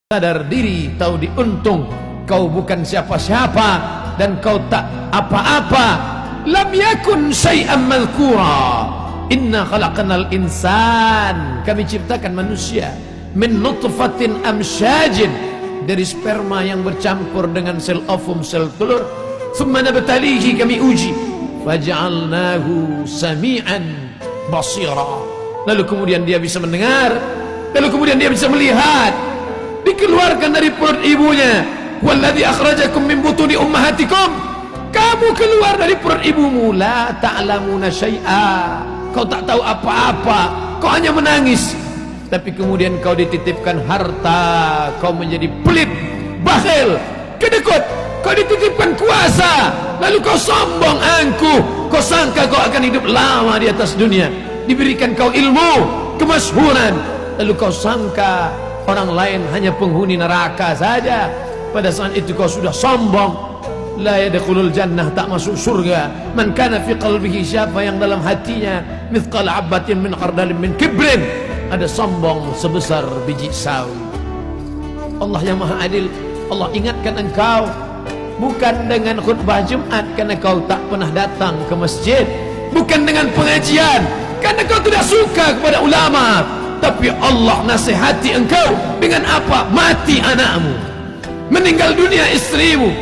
sadar diri, tahu diuntung kau bukan siapa-siapa dan kau tak apa-apa. Lam yakun syai'an madhkura. Inna khalaqnal insan, kami ciptakan manusia min nutfatin amsyajin, dari sperma yang bercampur dengan sel ovum, sel telur. Thumma nabtalihi, kami uji, faja'alnahu sami'an basira, lalu kemudian dia bisa mendengar, lalu kemudian dia bisa melihat. Dikeluarkan dari perut ibunya. Walladzi akhrajakum min butuni ummahatikum, kamu keluar dari perut ibumu. La ta'lamuna syai'a, kau tak tahu apa-apa, kau hanya menangis. Tapi kemudian kau dititipkan harta, kau menjadi pelit, bakhil, kedekut. Kau dititipkan kuasa, lalu kau sombong, angkuh. Kau sangka kau akan hidup lama di atas dunia. Diberikan kau ilmu, kemasyhuran, lalu kau sangka orang lain hanya penghuni neraka saja. Pada saat itu kau sudah sombong. La yadkhulul jannah, tak masuk surga, man kana fi qalbihi, siapa yang dalam hatinya mithqal habatin min khardalin min kibrin, ada sombong sebesar biji sawi. Allah yang maha adil, Allah ingatkan engkau bukan dengan khutbah Jumat karena kau tak pernah datang ke masjid, bukan dengan pengajian karena kau tidak suka kepada ulama, tapi Allah nasihati engkau dengan apa? Mati anakmu, meninggal dunia istrimu,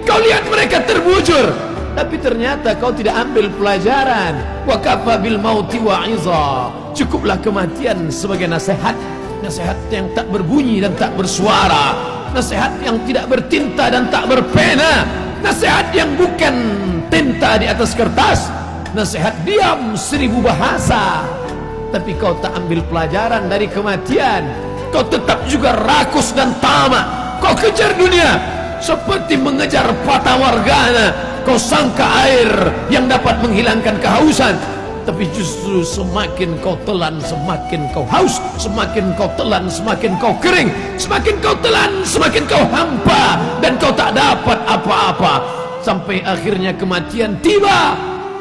kau lihat mereka terbujur, tapi ternyata kau tidak ambil pelajaran. Wa kafa bil mauti wa'iza, cukuplah kematian sebagai nasihat. Nasihat yang tak berbunyi dan tak bersuara, nasihat yang tidak bertinta dan tak berpena, nasihat yang bukan tinta di atas kertas, nasihat diam 1000 bahasa. Tapi kau tak ambil pelajaran dari kematian. Kau tetap juga rakus dan tamak. Kau kejar dunia seperti mengejar fata morgana. Kau sangka air yang dapat menghilangkan kehausan, tapi justru semakin kau telan semakin kau haus, semakin kau telan semakin kau kering, semakin kau telan semakin kau hampa, dan kau tak dapat apa-apa. Sampai akhirnya kematian tiba.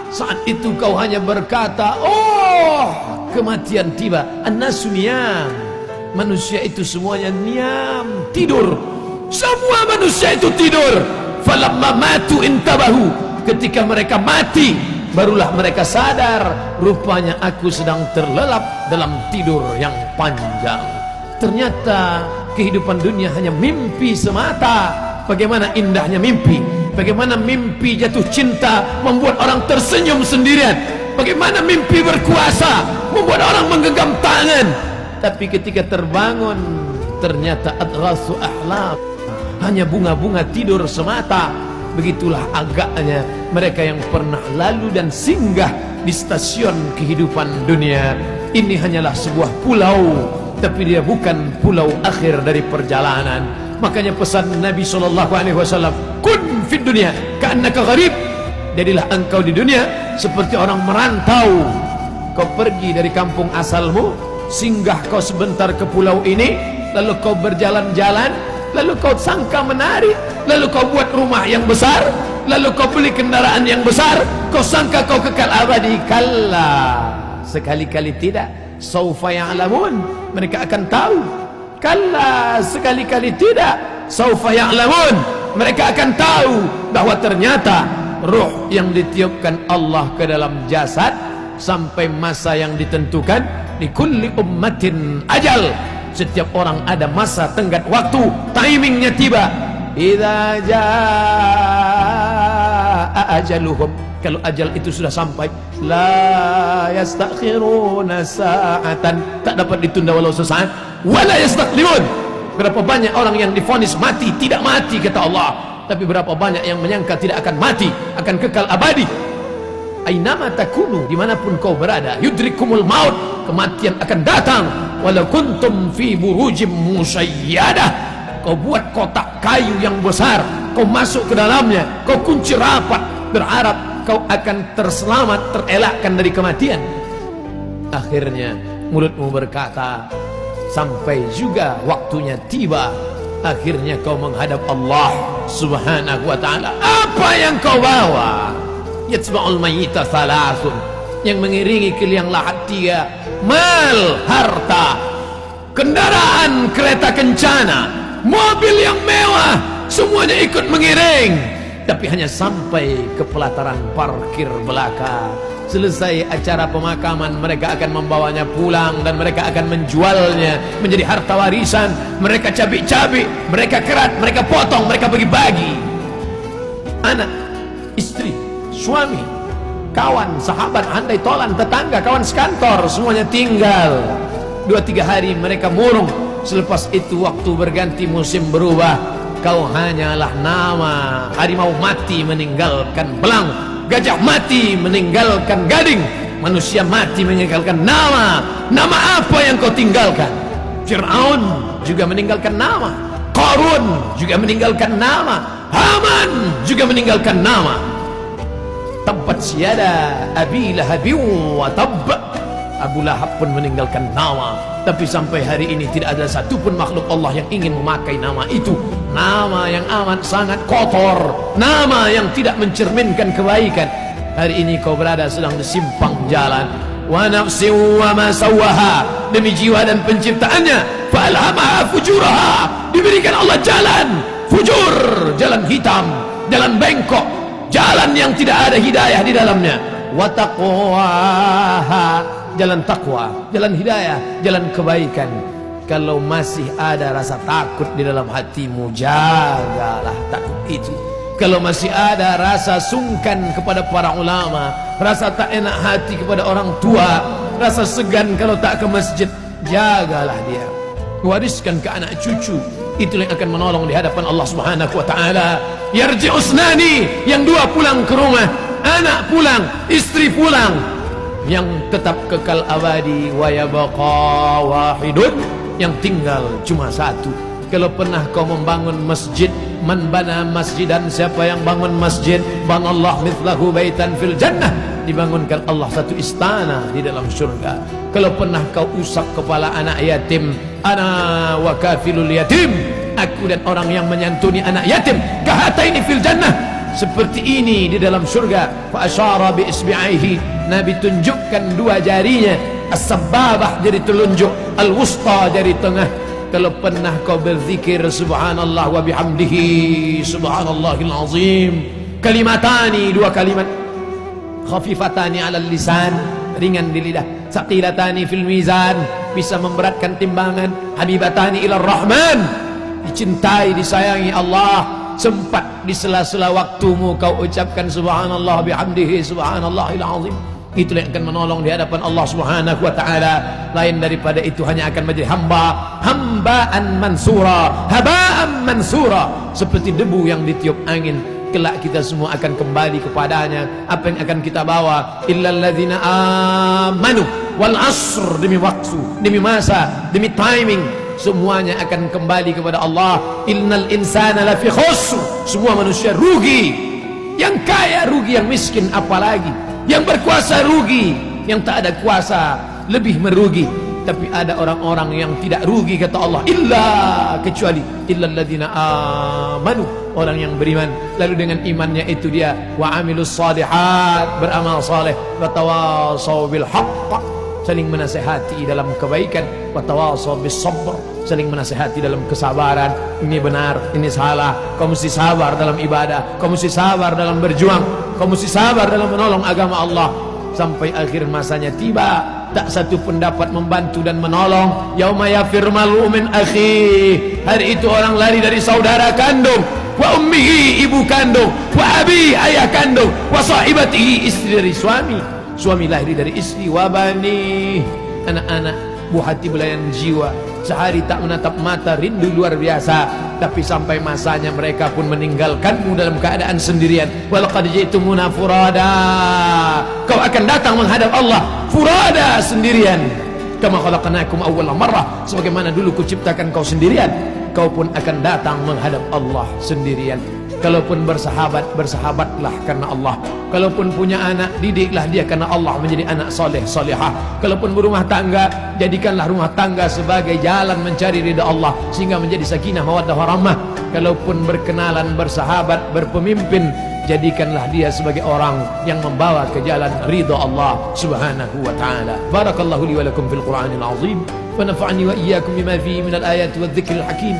Saat itu kau hanya berkata, oh, kematian tiba. An-nasu niyam, manusia itu semuanya niam, tidur. Semua manusia itu tidur. Falamma matu intabahu, ketika mereka mati barulah mereka sadar, rupanya aku sedang terlelap dalam tidur yang panjang. Ternyata kehidupan dunia hanya mimpi semata. Bagaimana indahnya mimpi, bagaimana mimpi jatuh cinta membuat orang tersenyum sendirian, bagaimana mimpi berkuasa membuat orang menggenggam tangan. Tapi ketika terbangun ternyata adghasu ahlam, hanya bunga-bunga tidur semata. Begitulah agaknya mereka yang pernah lalu dan singgah di stasiun kehidupan dunia. Ini hanyalah sebuah pulau, tapi dia bukan pulau akhir dari perjalanan. Makanya pesan Nabi SAW, kun fid dunya ka'annaka gharib, jadilah engkau di dunia seperti orang merantau. Kau pergi dari kampung asalmu, singgah kau sebentar ke pulau ini, lalu kau berjalan-jalan, lalu kau sangka menarik, lalu kau buat rumah yang besar, lalu kau beli kendaraan yang besar, kau sangka kau kekal abadi. Kalla, sekali-kali tidak. Saufa ya'lamun, mereka akan tahu. Kalla, sekali-kali tidak. Saufa ya'lamun, mereka akan tahu bahwa ternyata ruh yang ditiupkan Allah ke dalam jasad sampai masa yang ditentukan. Di kulli ummatin ajal, setiap orang ada masa tenggat waktu, timingnya tiba. Idza jaa ajaluhum, kalau ajal itu sudah sampai, la yastakhiruna sa'atan, tak dapat ditunda walau sesaat, wala yastaqdimun. Berapa banyak orang yang divonis mati, tidak mati kata Allah, tapi berapa banyak yang menyangka tidak akan mati, akan kekal abadi. Ainama takunu, dimanapun kau berada, yudrikumul maut, kematian akan datang. Walau kuntum fi burujim musayyadah, kau buat kotak kayu yang besar, kau masuk ke dalamnya, kau kunci rapat, berharap kau akan terselamat, terelakkan dari kematian. Akhirnya mulutmu berkata, sampai juga waktunya tiba. Akhirnya kau menghadap Allah Subhanahu wa ta'ala. Apa yang kau bawa? Yatsba'ul mayyita thalathun, yang mengiringi ke liang lahat 3, mal, harta, kendaraan kereta kencana, mobil yang mewah, semuanya ikut mengiring. Tapi hanya sampai ke pelataran parkir belaka. Selesai acara pemakaman, mereka akan membawanya pulang dan mereka akan menjualnya menjadi harta warisan. Mereka cabik-cabik, mereka kerat, mereka potong, mereka bagi-bagi. Anak, istri, suami, kawan, sahabat, andai tolan, tetangga, kawan sekantor, semuanya tinggal. 2-3 hari mereka murung. Selepas itu waktu berganti, musim berubah. Kau hanyalah nama. Harimau mati meninggalkan belang, gajah mati meninggalkan gading, manusia mati meninggalkan nama. Nama apa yang kau tinggalkan? Fir'aun juga meninggalkan nama, Qarun juga meninggalkan nama, Haman juga meninggalkan nama. Tabbat siyada Abi Lahab wa tabb. Abu Lahab pun meninggalkan nama. Tapi sampai hari ini tidak ada satupun makhluk Allah yang ingin memakai nama itu. Nama yang amat sangat kotor, nama yang tidak mencerminkan kebaikan. Hari ini kau berada sedang di simpang jalan. Wa nafsi wa ma sawaha, demi jiwa dan penciptaannya. Fa alhamaha fujuraha, diberikan Allah jalan fujur, jalan hitam, jalan bengkok, jalan yang tidak ada hidayah di dalamnya. Wa taqwaha, jalan takwa, jalan hidayah, jalan kebaikan. Kalau masih ada rasa takut di dalam hatimu, jagalah takut itu. Kalau masih ada rasa sungkan kepada para ulama, rasa tak enak hati kepada orang tua, rasa segan kalau tak ke masjid, jagalah dia. Wariskan ke anak cucu. Itulah yang akan menolong di hadapan Allah Subhanahu wa taala. Yarji usnani, yang dua pulang ke rumah, anak pulang, istri pulang. Yang tetap kekal abadi, wa yabqa wahidun, yang tinggal cuma satu. Kalau pernah kau membangun masjid, man bana masjidan, siapa yang bangun masjid, banallah mithlahu baitan fil jannah, dibangunkan Allah satu istana di dalam surga. Kalau pernah kau usap kepala anak yatim, ana wa kafilul yatim, aku dan orang yang menyantuni anak yatim, kahataini fil jannah, seperti ini di dalam surga. Fa asyara bi isbi'aihi, Nabi tunjukkan dua jarinya, as-sababah jari telunjuk, al-wusta jari tengah. Kalau pernah kau berzikir subhanallah wa bihamdihi subhanallahil azim, kalimatani, dua kalimat, khafifatani ala lisan, ringan di lidah, saqilatani fil mizan, bisa memberatkan timbangan, habibatani ila rahman, dicintai, disayangi Allah. Sempat di sela-sela waktumu kau ucapkan subhanallah bihamdihi subhanallahil azim. Itulah yang akan menolong di hadapan Allah Subhanahu wa taala. Lain daripada itu hanya akan menjadi hambaan mansura, habaan mansura, seperti debu yang ditiup angin. Kelak kita semua akan kembali kepadanya. Apa yang akan kita bawa? Illal ladzina amanu wal asr, demi waktu, demi masa, demi timing, semuanya akan kembali kepada Allah. Innal insana lafi khusr, semua manusia rugi. Yang kaya rugi, yang miskin apalagi. Yang berkuasa rugi, yang tak ada kuasa lebih merugi. Tapi ada orang-orang yang tidak rugi, kata Allah, illa, kecuali illal ladzina amanu, orang yang beriman. Lalu dengan imannya itu dia wa amilus shalihat, beramal saleh, wa tawasaw bil haqq, saling menasihati dalam kebaikan, wa tawasaw bis sabr, saling menasihati dalam kesabaran. Ini benar, ini salah, kau mesti sabar dalam ibadah, kau mesti sabar dalam berjuang, kau mesti sabar dalam menolong agama Allah. Sampai akhir masanya tiba, tak satu pun dapat membantu dan menolong. Yauma yafirru mar'u min akhihi, hari itu orang lari dari saudara kandung, wa ummihi, ibu kandung, wa abi, ayah kandung, wa sahibatihi, istri dari suami, suami lahir dari istri, wa bani, anak-anak, buah hati belayan jiwa. Sehari tak menatap mata, rindu luar biasa. Tapi sampai masanya mereka pun meninggalkanmu dalam keadaan sendirian. Walaqad ji'tumuna furada, kau akan datang menghadap Allah furada, sendirian. Kama khalaqnakum awwala marrah, sebagaimana dulu kuciptakan kau sendirian, kau pun akan datang menghadap Allah sendirian. Kalaupun bersahabat, bersahabatlah karena Allah. Kalaupun punya anak, didiklah dia karena Allah menjadi anak soleh solehah. Kalaupun berumah tangga, jadikanlah rumah tangga sebagai jalan mencari ridha Allah, sehingga menjadi sakinah mawaddah warahmah. Kalaupun berkenalan, bersahabat, berpemimpin, jadikanlah dia sebagai orang yang membawa ke jalan ridha Allah Subhanahu wa taala. Barakallahu li wa lakum fil Qur'anil azim, wa nafa'ani wa iyyakum bima fihi minal ayati wadh-dhikril hakim.